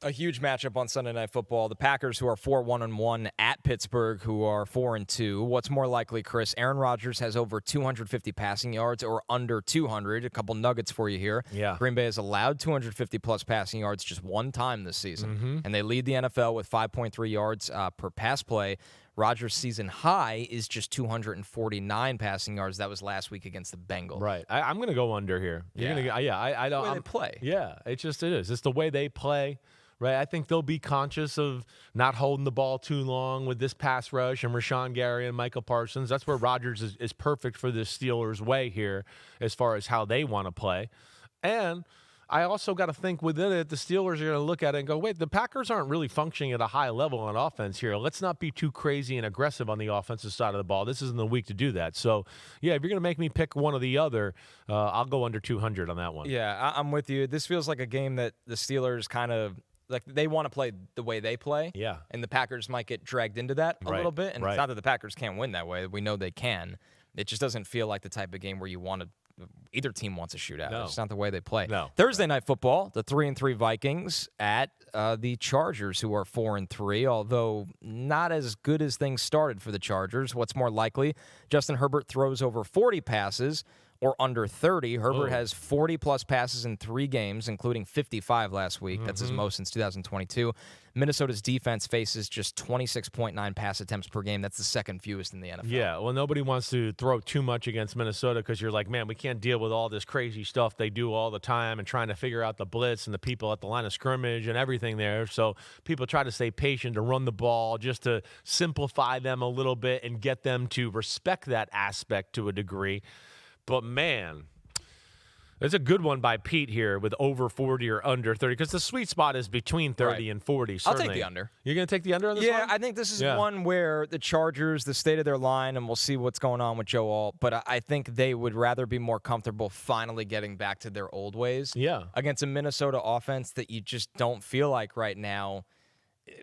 A huge matchup on Sunday Night Football. The Packers, who are 4-1-1 at Pittsburgh, who are 4-2. What's more likely, Chris? Aaron Rodgers has over 250 passing yards or under 200. A couple nuggets for you here. Yeah. Green Bay has allowed 250-plus passing yards just one time this season, and they lead the NFL with 5.3 yards per pass play. Rodgers' season high is just 249 passing yards. That was last week against the Bengals. Right. I'm going to go under here. You're gonna go, I don't. The way they play. Yeah, it is. It's the way they play. Right, I think they'll be conscious of not holding the ball too long with this pass rush and Rashawn Gary and Michael Parsons. That's where Rodgers is perfect for the Steelers' way here as far as how they want to play. And I also got to think within it, the Steelers are going to look at it and go, wait, the Packers aren't really functioning at a high level on offense here. Let's not be too crazy and aggressive on the offensive side of the ball. This isn't the week to do that. So, yeah, if you're going to make me pick one or the other, I'll go under 200 on that one. Yeah, I'm with you. This feels like a game that the Steelers kind of – like they want to play the way they play. Yeah. And the Packers might get dragged into that a little bit. And it's not that the Packers can't win that way. We know they can. It just doesn't feel like the type of game where you want to – either team wants to shoot out. No. It's not the way they play. No. Thursday Night Football, the 3-3 Vikings at the Chargers, who are 4-3, although not as good as things started for the Chargers. What's more likely? Justin Herbert throws over 40 passes or under 30. Herbert has 40-plus passes in 3 games, including 55 last week. That's his most since 2022. Minnesota's defense faces just 26.9 pass attempts per game. That's the second fewest in the NFL. Yeah, well, nobody wants to throw too much against Minnesota because you're like, man, we can't deal with all this crazy stuff they do all the time and trying to figure out the blitz and the people at the line of scrimmage and everything there. So people try to stay patient to run the ball just to simplify them a little bit and get them to respect that aspect to a degree. But, man, it's a good one by Pete here with over 40 or under 30 because the sweet spot is between 30 and 40. Certainly. I'll take the under. You're going to take the under on this one? Yeah, I think this is one where the Chargers, the state of their line, and we'll see what's going on with Joe Alt, but I think they would rather be more comfortable finally getting back to their old ways against a Minnesota offense that you just don't feel like right now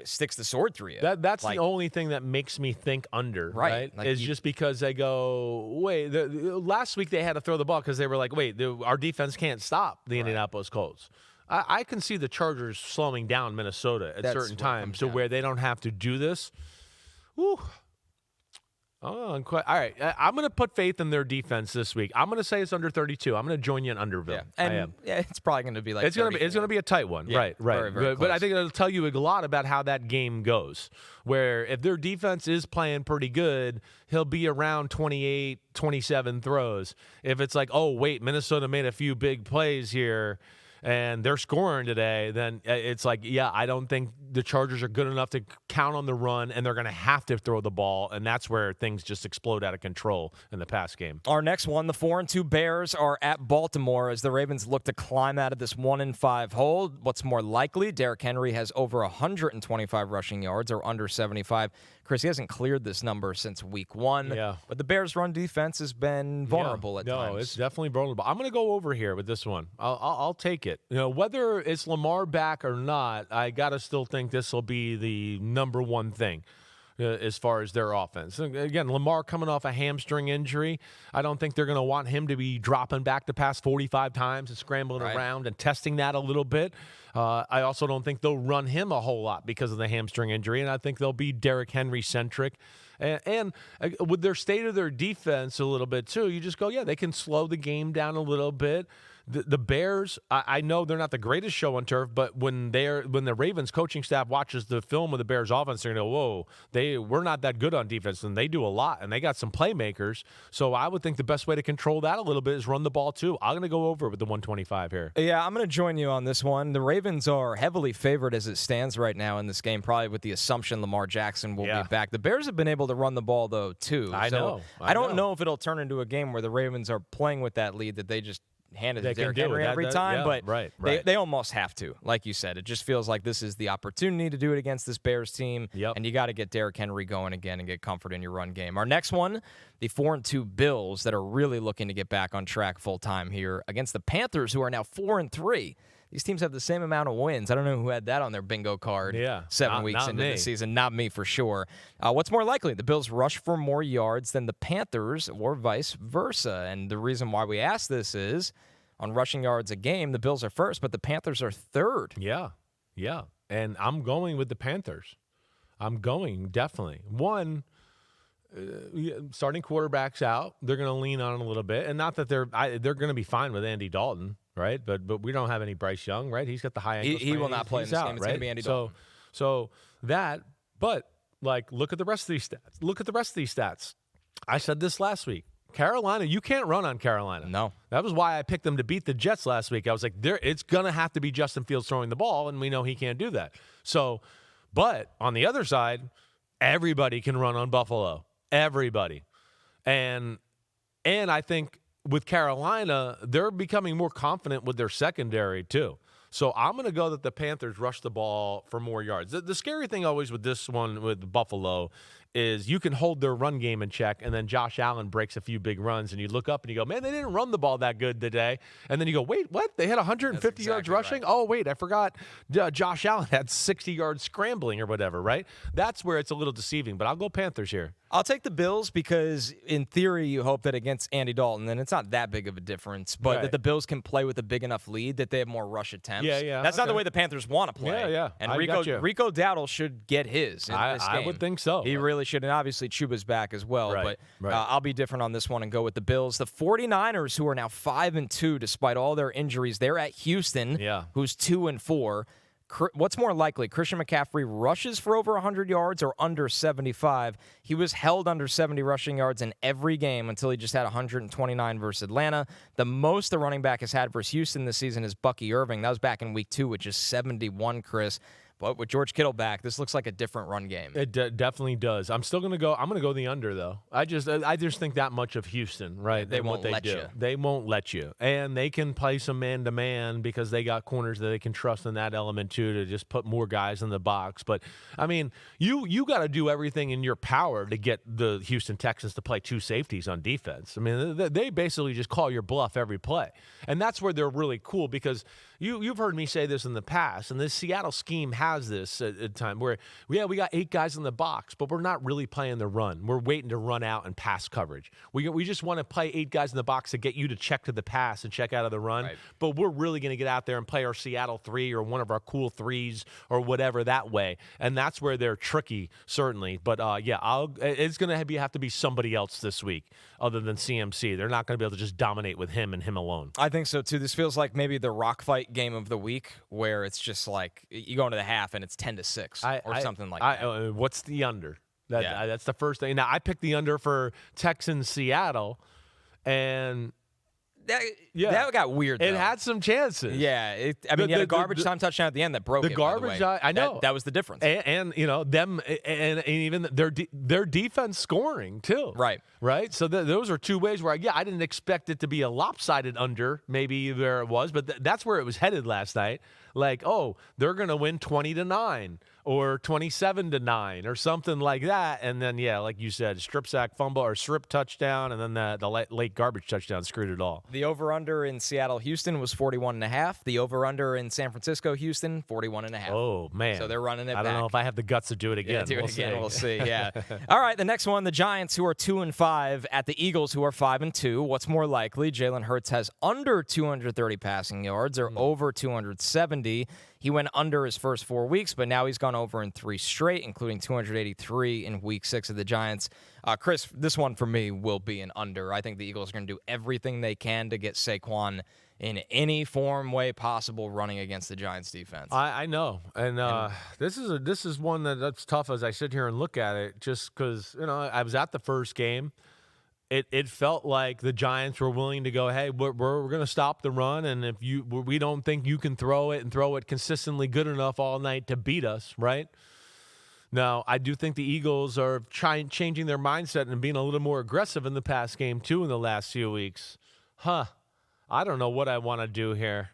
sticks the sword through you. That's the only thing that makes me think under, right? Like is just because they go, wait, last week they had to throw the ball because they were like, wait, our defense can't stop the Indianapolis Colts. I can see the Chargers slowing down Minnesota at certain times to where they don't have to do this. Whew. Oh, all right. I'm going to put faith in their defense this week. I'm going to say it's under 32. I'm going to join you in Underville. Yeah, and it's probably going to be like it's going to be a tight one. Yeah, right. Very, very but I think it'll tell you a lot about how that game goes. Where if their defense is playing pretty good, he'll be around 28, 27 throws. If it's like, oh wait, Minnesota made a few big plays here, and they're scoring today, then it's like, yeah, I don't think the Chargers are good enough to count on the run, and they're going to have to throw the ball, and that's where things just explode out of control in the pass game. Our next one, the 4-2 Bears are at Baltimore as the Ravens look to climb out of this 1-5 hole. What's more likely? Derrick Henry has over 125 rushing yards or under 75. Chris, he hasn't cleared this number since week 1. Yeah. But the Bears' run defense has been vulnerable at times. No, it's definitely vulnerable. I'm going to go over here with this one. I'll take it. You know, whether it's Lamar back or not, I got to still think this will be the number one thing as far as their offense. Again, Lamar coming off a hamstring injury. I don't think they're going to want him to be dropping back to pass 45 times and scrambling around and testing that a little bit. I also don't think they'll run him a whole lot because of the hamstring injury, and I think they'll be Derrick Henry-centric. And with their state of their defense a little bit, too, you just go, yeah, they can slow the game down a little bit. The Bears, I know they're not the greatest show on turf, but when the Ravens coaching staff watches the film of the Bears offense, they're going to go, whoa, we're not that good on defense, and they do a lot, and they got some playmakers. So I would think the best way to control that a little bit is run the ball, too. I'm going to go over with the 125 here. Yeah, I'm going to join you on this one. The Ravens are heavily favored as it stands right now in this game, probably with the assumption Lamar Jackson will be back. The Bears have been able to run the ball, though, too. I know. I don't know if it'll turn into a game where the Ravens are playing with that lead that they just handed to Derrick Henry every time, but they almost have to. Like you said, it just feels like this is the opportunity to do it against this Bears team, and you got to get Derrick Henry going again and get comfort in your run game. Our next one, the 4-2 Bills that are really looking to get back on track full-time here against the Panthers, who are now 4-3. These teams have the same amount of wins. I don't know who had that on their bingo card 7 weeks into the season. Not me for sure. What's more likely? The Bills rush for more yards than the Panthers or vice versa. And the reason why we ask this is on rushing yards a game, the Bills are first, but the Panthers are third. Yeah. Yeah, and I'm going with the Panthers. I'm going, definitely. One, starting quarterback's out. They're going to lean on it a little bit. And not that they're going to be fine with Andy Dalton, right? But we don't have any Bryce Young, right? He's got the high ankle sprain. He will not play in this game. It's going to be Andy Dalton. So that, but, like, look at the rest of these stats. I said this last week. Carolina, you can't run on Carolina. No. That was why I picked them to beat the Jets last week. I was like, it's going to have to be Justin Fields throwing the ball, and we know he can't do that. So, but on the other side, everybody can run on Buffalo. Everybody. And I think with Carolina, they're becoming more confident with their secondary too. So I'm going to go that the Panthers rush the ball for more yards. The scary thing always with this one with Buffalo is you can hold their run game in check, and then Josh Allen breaks a few big runs, and you look up and you go, man, they didn't run the ball that good today. And then you go, wait, what? They had 150 yards rushing? Right. Oh, wait, I forgot Josh Allen had 60 yards scrambling or whatever, right? That's where it's a little deceiving, but I'll go Panthers here. I'll take the Bills because, in theory, you hope that against Andy Dalton, and it's not that big of a difference, but that the Bills can play with a big enough lead that they have more rush attempts. Yeah. That's not the way the Panthers want to play. Yeah. And Rico Dowdle should get his in this game. I would think so. He really should, and obviously Chuba's back as well. Right. But I'll be different on this one and go with the Bills. The 49ers, who are now 5-2 despite all their injuries, they're at Houston, who's 2-4. What's more likely, Christian McCaffrey rushes for over 100 yards or under 75? He was held under 70 rushing yards in every game until he just had 129 versus Atlanta. The most the running back has had versus Houston this season is Bucky Irving. That was back in week 2, which is 71, Chris. But with George Kittle back, this looks like a different run game. It definitely does. I'm going to go the under, though. I just think that much of Houston, right? They won't let you. They won't let you. And they can play some man-to-man because they got corners that they can trust in that element, too, to just put more guys in the box. But, I mean, you got to do everything in your power to get the Houston Texans to play two safeties on defense. I mean, they basically just call your bluff every play. And that's where they're really cool because you've heard me say this in the past, and this Seattle scheme has this at time where we got 8 guys in the box, but we're not really playing the run. We're waiting to run out and pass coverage. We just want to play 8 guys in the box to get you to check to the pass and check out of the run. Right. But we're really going to get out there and play our Seattle 3 or one of our cool 3s or whatever that way. And that's where they're tricky, certainly. But it's going to have to be somebody else this week other than CMC. They're not going to be able to just dominate with him and him alone. I think so too. This feels like maybe the rock fight game of the week where it's just like you go into the half and it's 10-6 or something like that. What's the under? That's the first thing. Now, I picked the under for Texans Seattle, and that got weird, though. It had some chances. Yeah. You had a garbage time touchdown at the end that broke it. The garbage time, I know. That was the difference. And them and even their defense scoring, too. Right? So those are 2 ways where, I didn't expect it to be a lopsided under, maybe there it was, but that's where it was headed last night. Like, they're going to win 20-9 or 27-9 or something like that. And then, like you said, strip sack fumble or strip touchdown, and then the late garbage touchdown screwed it all. The over-under in Seattle-Houston was 41.5. The over-under in San Francisco-Houston, 41.5. Oh, man. So they're running it back. I don't know if I have the guts to do it again. We'll see. Yeah. All right, the next one, the Giants, who are 2-5, at the Eagles, who are 5-2. What's more likely? Jalen Hurts has under 230 passing yards or over 270. He went under his first 4 weeks, but now he's gone over in 3 straight, including 283 in week 6 of the Giants. Chris, this one for me will be an under. I think the Eagles are going to do everything they can to get Saquon in any form, way possible running against the Giants defense. I know. And this is one that's tough as I sit here and look at it, just because, I was at the first game. It felt like the Giants were willing to go, hey, we're going to stop the run, and if we don't think you can throw it consistently good enough all night to beat us, right? Now, I do think the Eagles are changing their mindset and being a little more aggressive in the past game, too, in the last few weeks. I don't know what I want to do here.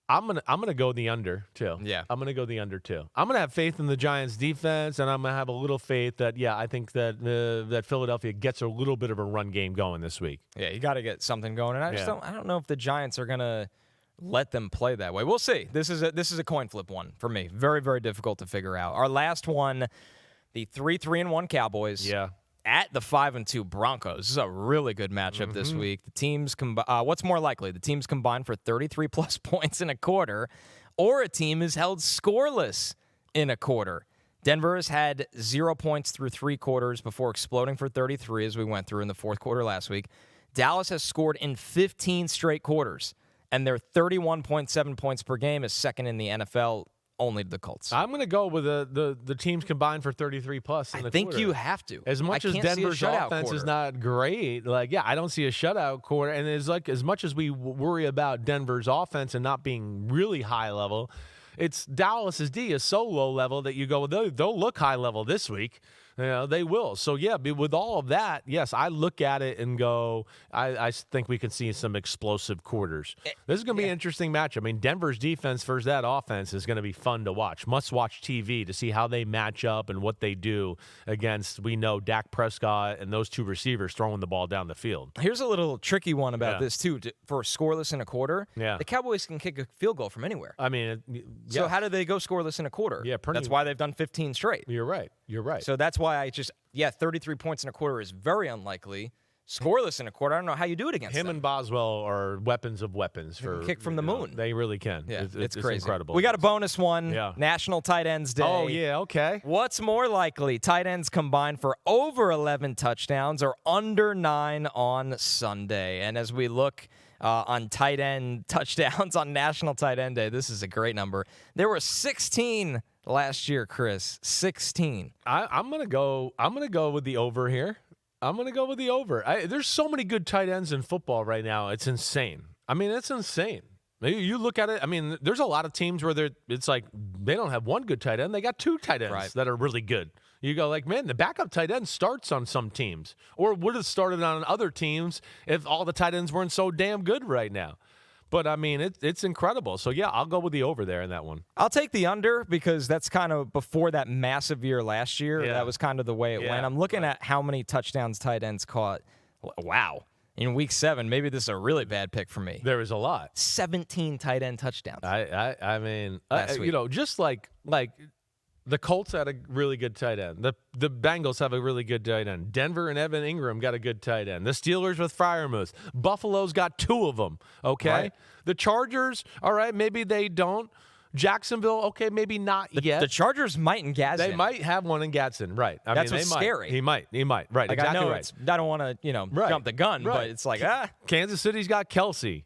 I'm gonna go the under too. Yeah, I'm gonna go the under too. I'm gonna have faith in the Giants defense, and I'm gonna have a little faith that I think that that Philadelphia gets a little bit of a run game going this week. Yeah, you got to get something going, and I don't know if the Giants are gonna let them play that way. We'll see. This is a coin flip one for me. Very, very difficult to figure out. Our last one, the 3-3-1 Cowboys. Yeah. at the 5-2 Broncos. This is a really good matchup this week. The teams what's more likely? The teams combine for 33-plus points in a quarter, or a team is held scoreless in a quarter. Denver has had 0 points through 3 quarters before exploding for 33, as we went through in the fourth quarter last week. Dallas has scored in 15 straight quarters, and their 31.7 points per game is second in the NFL, only to the Colts. I'm going to go with the teams combined for 33-plus in the quarter. I think you have to. As much as Denver's offense is not great, I don't see a shutout quarter. And as much as we worry about Denver's offense and not being really high level, it's Dallas's D is so low level that you go, they'll look high level this week. They will. So, yeah, with all of that, yes, I look at it and go, I think we can see some explosive quarters. This is going to be an interesting match. I mean, Denver's defense versus that offense is going to be fun to watch. Must-watch TV to see how they match up and what they do against, we know, Dak Prescott and those two receivers throwing the ball down the field. Here's a little tricky one about this, too. For scoreless in a quarter, the Cowboys can kick a field goal from anywhere. I mean, so how do they go scoreless in a quarter? Yeah, that's why they've done 15 straight. You're right. So that's why 33 points in a quarter is very unlikely. Scoreless in a quarter, I don't know how you do it against him. them. And Boswell are weapons of weapons for kick from the moon. They really can. Yeah, it's crazy. Incredible. We got a bonus one. Yeah. National Tight Ends Day. Oh, yeah, okay. What's more likely? Tight ends combined for over 11 touchdowns or under 9 on Sunday. And as we look on tight end touchdowns on National Tight End Day, this is a great number. There were 16 last year, Chris. 16. I'm gonna go with the over here. I'm gonna go with the over. There's so many good tight ends in football right now. It's insane. I mean, it's insane. You look at it. I mean, there's a lot of teams where it's like they don't have one good tight end. They got 2 tight ends that are really good. You go like, man, the backup tight end starts on some teams, or would have started on other teams if all the tight ends weren't so damn good right now. But, I mean, it's incredible. So, yeah, I'll go with the over there in that one. I'll take the under because that's kind of before that massive year last year. Yeah. That was kind of the way it went. I'm looking at how many touchdowns tight ends caught. Wow. In week 7, maybe this is a really bad pick for me. There was a lot. 17 tight end touchdowns. I mean, just like the Colts had a really good tight end. The Bengals have a really good tight end. Denver and Evan Ingram got a good tight end. The Steelers with Freiermuth. Buffalo's got 2 of them, okay? Right. The Chargers, all right, maybe they don't. Jacksonville, okay, maybe not yet. The Chargers might in Gadsden. They might have one in Gadsden, right. That's what's scary. He might, right, like, exactly I know right. I don't want to, jump the gun, but it's like, Kansas City's got Kelsey.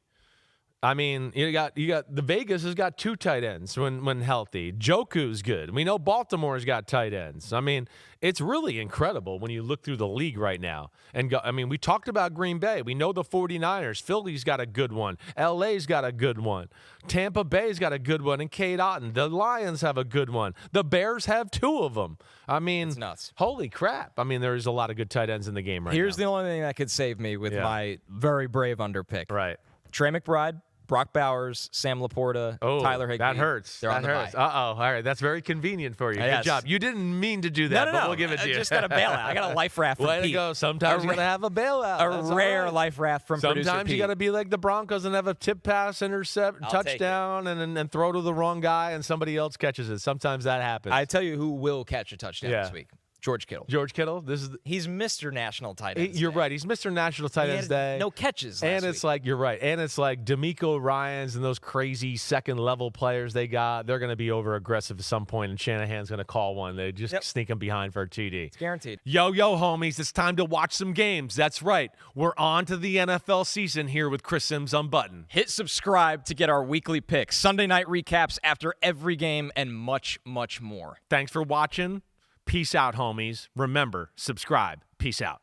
I mean, you got the Vegas has got 2 tight ends when healthy. Joku's good. We know Baltimore's got tight ends. I mean, it's really incredible when you look through the league right now. And we talked about Green Bay. We know the 49ers. Philly's got a good one. LA's got a good one. Tampa Bay's got a good one. And Cade Otton. The Lions have a good one. The Bears have 2 of them. I mean, it's nuts. Holy crap. I mean, there's a lot of good tight ends in the game right now. Here's the only thing that could save me with my very brave underpick. Right. Trey McBride, Brock Bowers, Sam Laporta, Tyler Higbee. That hurts. They're on the bye. Uh-oh. All right. That's very convenient for you. Good job. You didn't mean to do that, but we'll give it to you. I just got a bailout. I got a life raft from Way Pete. to go. Sometimes you got to have a bailout. A rare life raft from producer Pete. Sometimes you got to be like the Broncos and have a tip pass, touchdown, and throw to the wrong guy, and somebody else catches it. Sometimes that happens. I tell you who will catch a touchdown this week. George Kittle. George Kittle. He's Mr. National Tight Ends Day. You're right. He's Mr. National Tight Ends Day. No catches last week. Like, you're right. And it's like D'Amico Ryans and those crazy second-level players they got. They're going to be over-aggressive at some point, and Shanahan's going to call one. They just sneak them behind for a TD. It's guaranteed. Yo, homies. It's time to watch some games. That's right. We're on to the NFL season here with Chris Simms Unbuttoned. Hit subscribe to get our weekly picks, Sunday night recaps after every game, and much, much more. Thanks for watching. Peace out, homies. Remember, subscribe. Peace out.